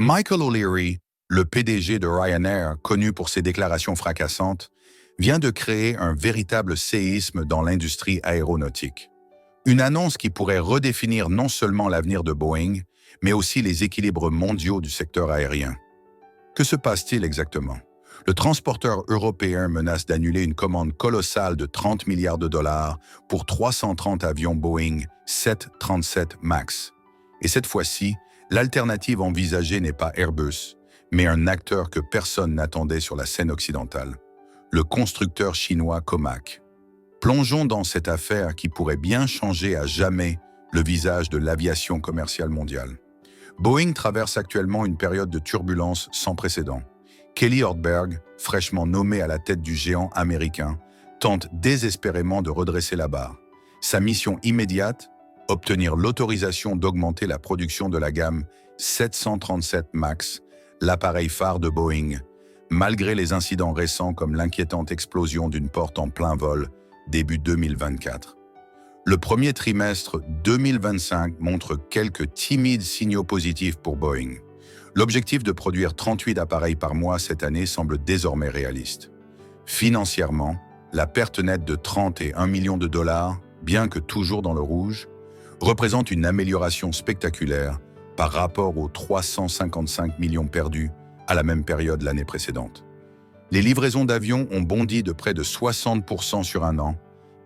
Michael O'Leary, le PDG de Ryanair, connu pour ses déclarations fracassantes, vient de créer un véritable séisme dans l'industrie aéronautique. Une annonce qui pourrait redéfinir non seulement l'avenir de Boeing, mais aussi les équilibres mondiaux du secteur aérien. Que se passe-t-il exactement? Le transporteur européen menace d'annuler une commande colossale de 30 milliards de dollars pour 330 avions Boeing 737 MAX. Et cette fois-ci, l'alternative envisagée n'est pas Airbus, mais un acteur que personne n'attendait sur la scène occidentale, le constructeur chinois Comac. Plongeons dans cette affaire qui pourrait bien changer à jamais le visage de l'aviation commerciale mondiale. Boeing traverse actuellement une période de turbulence sans précédent. Kelly Ortberg, fraîchement nommé à la tête du géant américain, tente désespérément de redresser la barre. Sa mission immédiate, obtenir l'autorisation d'augmenter la production de la gamme 737 MAX, l'appareil phare de Boeing, malgré les incidents récents comme l'inquiétante explosion d'une porte en plein vol début 2024. Le premier trimestre 2025 montre quelques timides signaux positifs pour Boeing. L'objectif de produire 38 appareils par mois cette année semble désormais réaliste. Financièrement, la perte nette de 31 millions de dollars, bien que toujours dans le rouge, représente une amélioration spectaculaire par rapport aux 355 millions perdus à la même période l'année précédente. Les livraisons d'avions ont bondi de près de 60% sur un an,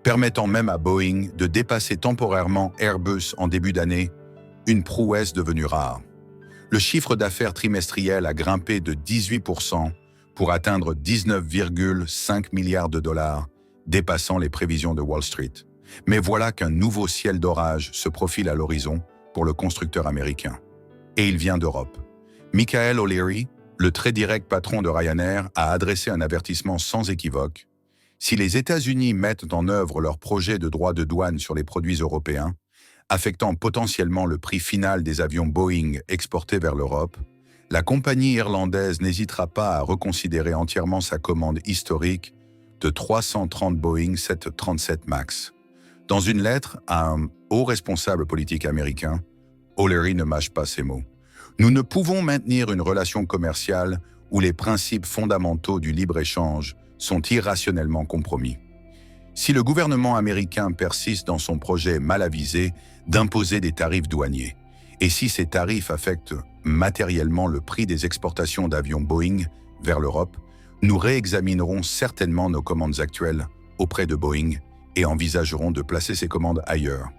permettant même à Boeing de dépasser temporairement Airbus en début d'année, une prouesse devenue rare. Le chiffre d'affaires trimestriel a grimpé de 18% pour atteindre 19,5 milliards de dollars, dépassant les prévisions de Wall Street. Mais voilà qu'un nouveau ciel d'orage se profile à l'horizon pour le constructeur américain. Et il vient d'Europe. Michael O'Leary, le très direct patron de Ryanair, a adressé un avertissement sans équivoque. Si les États-Unis mettent en œuvre leur projet de droit de douane sur les produits européens, affectant potentiellement le prix final des avions Boeing exportés vers l'Europe, la compagnie irlandaise n'hésitera pas à reconsidérer entièrement sa commande historique de 330 Boeing 737 MAX. Dans une lettre à un haut responsable politique américain, O'Leary ne mâche pas ses mots. Nous ne pouvons maintenir une relation commerciale où les principes fondamentaux du libre-échange sont irrationnellement compromis. Si le gouvernement américain persiste dans son projet mal avisé d'imposer des tarifs douaniers, et si ces tarifs affectent matériellement le prix des exportations d'avions Boeing vers l'Europe, nous réexaminerons certainement nos commandes actuelles auprès de Boeing et envisagerons de placer ces commandes ailleurs.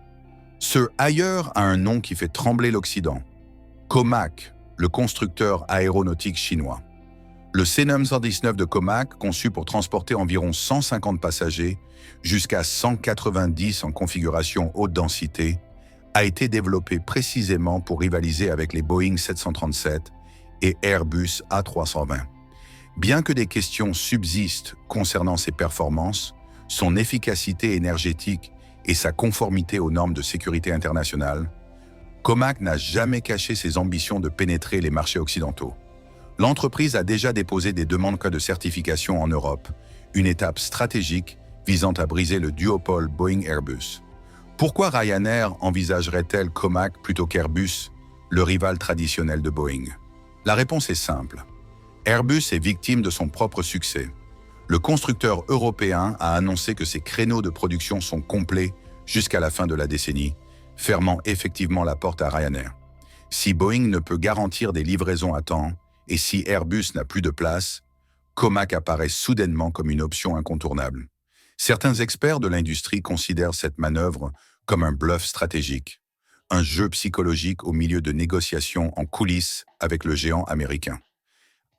Ce ailleurs a un nom qui fait trembler l'Occident. Comac, le constructeur aéronautique chinois. Le C919 de Comac, conçu pour transporter environ 150 passagers jusqu'à 190 en configuration haute densité, a été développé précisément pour rivaliser avec les Boeing 737 et Airbus A320. Bien que des questions subsistent concernant ses performances, son efficacité énergétique et sa conformité aux normes de sécurité internationale, Comac n'a jamais caché ses ambitions de pénétrer les marchés occidentaux. L'entreprise a déjà déposé des demandes de certification en Europe, une étape stratégique visant à briser le duopole Boeing-Airbus. Pourquoi Ryanair envisagerait-elle Comac plutôt qu'Airbus, le rival traditionnel de Boeing? La réponse est simple. Airbus est victime de son propre succès. Le constructeur européen a annoncé que ses créneaux de production sont complets jusqu'à la fin de la décennie, fermant effectivement la porte à Ryanair. Si Boeing ne peut garantir des livraisons à temps, et si Airbus n'a plus de place, Comac apparaît soudainement comme une option incontournable. Certains experts de l'industrie considèrent cette manœuvre comme un bluff stratégique, un jeu psychologique au milieu de négociations en coulisses avec le géant américain.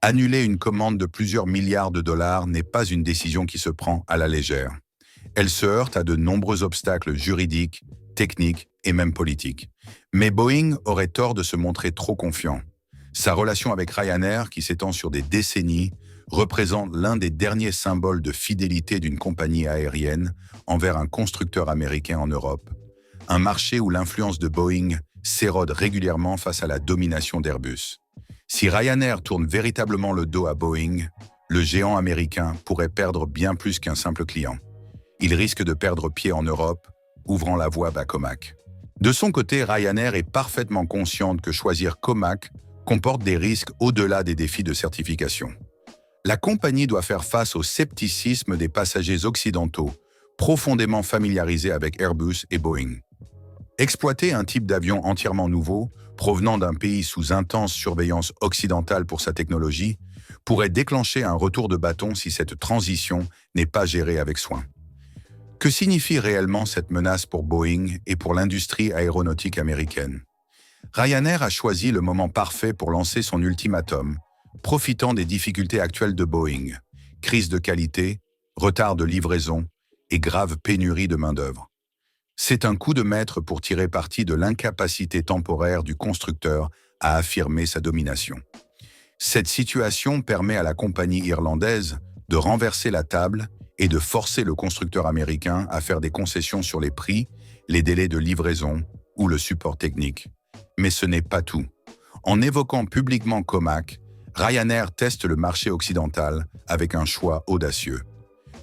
Annuler une commande de plusieurs milliards de dollars n'est pas une décision qui se prend à la légère. Elle se heurte à de nombreux obstacles juridiques, techniques et même politiques. Mais Boeing aurait tort de se montrer trop confiant. Sa relation avec Ryanair, qui s'étend sur des décennies, représente l'un des derniers symboles de fidélité d'une compagnie aérienne envers un constructeur américain en Europe, un marché où l'influence de Boeing s'érode régulièrement face à la domination d'Airbus. Si Ryanair tourne véritablement le dos à Boeing, le géant américain pourrait perdre bien plus qu'un simple client. Il risque de perdre pied en Europe, ouvrant la voie à Comac. De son côté, Ryanair est parfaitement consciente que choisir Comac comporte des risques au-delà des défis de certification. La compagnie doit faire face au scepticisme des passagers occidentaux, profondément familiarisés avec Airbus et Boeing. Exploiter un type d'avion entièrement nouveau, provenant d'un pays sous intense surveillance occidentale pour sa technologie, pourrait déclencher un retour de bâton si cette transition n'est pas gérée avec soin. Que signifie réellement cette menace pour Boeing et pour l'industrie aéronautique américaine? Ryanair a choisi le moment parfait pour lancer son ultimatum, profitant des difficultés actuelles de Boeing, crise de qualité, retard de livraison et grave pénurie de main-d'œuvre. C'est un coup de maître pour tirer parti de l'incapacité temporaire du constructeur à affirmer sa domination. Cette situation permet à la compagnie irlandaise de renverser la table et de forcer le constructeur américain à faire des concessions sur les prix, les délais de livraison ou le support technique. Mais ce n'est pas tout. En évoquant publiquement Comac, Ryanair teste le marché occidental avec un choix audacieux.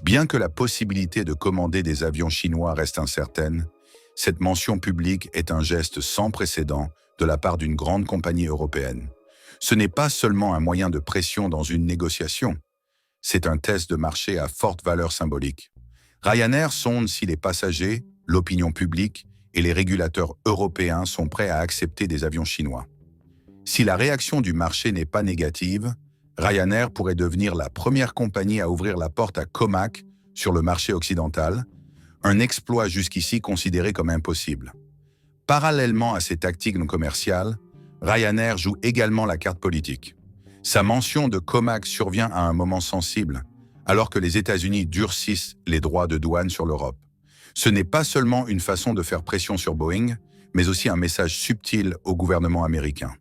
Bien que la possibilité de commander des avions chinois reste incertaine, cette mention publique est un geste sans précédent de la part d'une grande compagnie européenne. Ce n'est pas seulement un moyen de pression dans une négociation, c'est un test de marché à forte valeur symbolique. Ryanair sonde si les passagers, l'opinion publique et les régulateurs européens sont prêts à accepter des avions chinois. Si la réaction du marché n'est pas négative, Ryanair pourrait devenir la première compagnie à ouvrir la porte à Comac sur le marché occidental, un exploit jusqu'ici considéré comme impossible. Parallèlement à ces tactiques non commerciales, Ryanair joue également la carte politique. Sa mention de Comac survient à un moment sensible, alors que les États-Unis durcissent les droits de douane sur l'Europe. Ce n'est pas seulement une façon de faire pression sur Boeing, mais aussi un message subtil au gouvernement américain.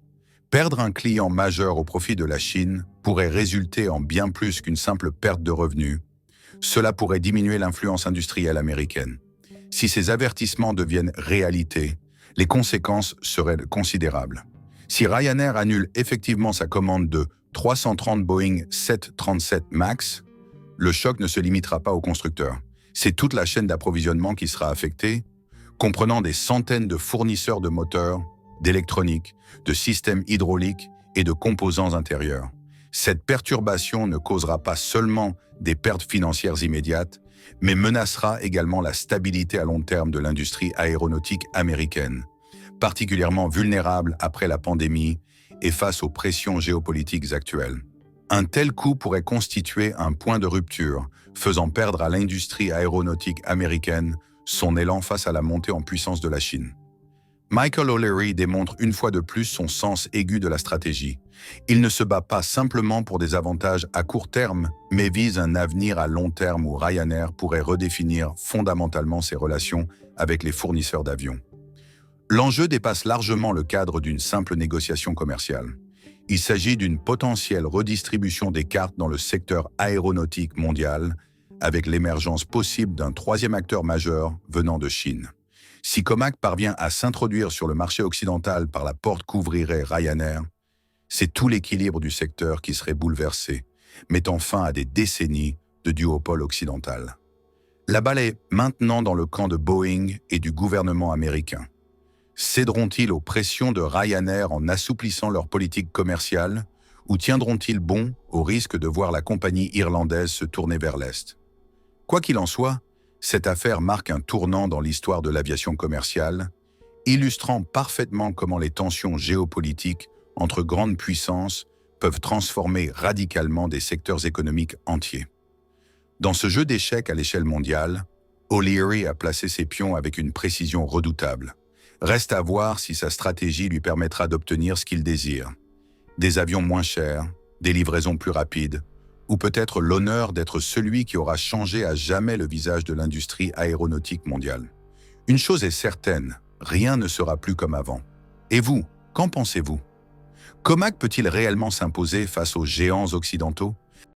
Perdre un client majeur au profit de la Chine pourrait résulter en bien plus qu'une simple perte de revenus. Cela pourrait diminuer l'influence industrielle américaine. Si ces avertissements deviennent réalité, les conséquences seraient considérables. Si Ryanair annule effectivement sa commande de 330 Boeing 737 MAX, le choc ne se limitera pas aux constructeurs. C'est toute la chaîne d'approvisionnement qui sera affectée, comprenant des centaines de fournisseurs de moteurs, d'électronique, de systèmes hydrauliques et de composants intérieurs. Cette perturbation ne causera pas seulement des pertes financières immédiates, mais menacera également la stabilité à long terme de l'industrie aéronautique américaine, particulièrement vulnérable après la pandémie et face aux pressions géopolitiques actuelles. Un tel coup pourrait constituer un point de rupture, faisant perdre à l'industrie aéronautique américaine son élan face à la montée en puissance de la Chine. Michael O'Leary démontre une fois de plus son sens aigu de la stratégie. Il ne se bat pas simplement pour des avantages à court terme, mais vise un avenir à long terme où Ryanair pourrait redéfinir fondamentalement ses relations avec les fournisseurs d'avions. L'enjeu dépasse largement le cadre d'une simple négociation commerciale. Il s'agit d'une potentielle redistribution des cartes dans le secteur aéronautique mondial, avec l'émergence possible d'un troisième acteur majeur venant de Chine. Si Comac parvient à s'introduire sur le marché occidental par la porte qu'ouvrirait Ryanair, c'est tout l'équilibre du secteur qui serait bouleversé, mettant fin à des décennies de duopole occidental. La balle est maintenant dans le camp de Boeing et du gouvernement américain. Céderont-ils aux pressions de Ryanair en assouplissant leur politique commerciale ou tiendront-ils bon au risque de voir la compagnie irlandaise se tourner vers l'Est? Quoi qu'il en soit, cette affaire marque un tournant dans l'histoire de l'aviation commerciale, illustrant parfaitement comment les tensions géopolitiques entre grandes puissances peuvent transformer radicalement des secteurs économiques entiers. Dans ce jeu d'échecs à l'échelle mondiale, O'Leary a placé ses pions avec une précision redoutable. Reste à voir si sa stratégie lui permettra d'obtenir ce qu'il désire. Des avions moins chers, des livraisons plus rapides, ou peut-être l'honneur d'être celui qui aura changé à jamais le visage de l'industrie aéronautique mondiale. Une chose est certaine, rien ne sera plus comme avant. Et vous, qu'en pensez-vous? Comac peut-il réellement s'imposer face aux géants occidentaux?